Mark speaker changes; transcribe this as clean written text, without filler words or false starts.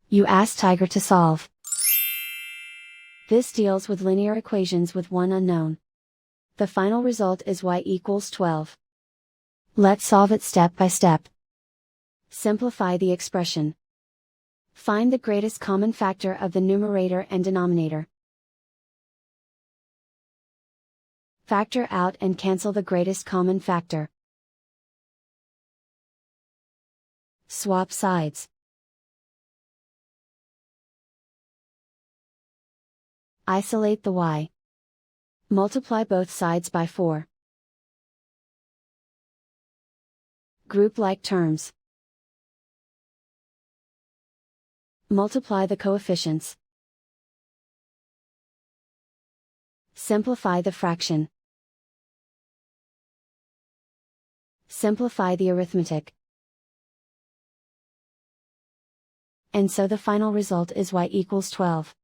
Speaker 1: You ask Tiger to solve. This deals with linear equations with one unknown. The final result is y equals 12. Let's solve it step by step. Simplify the expression. Find the greatest common factor of the numerator and denominator. Factor out and cancel the greatest common factor. Swap sides. Isolate the y. Multiply both sides by 4. Group like terms. Multiply the coefficients. Simplify the fraction. Simplify the arithmetic. And so the final result is y equals 12.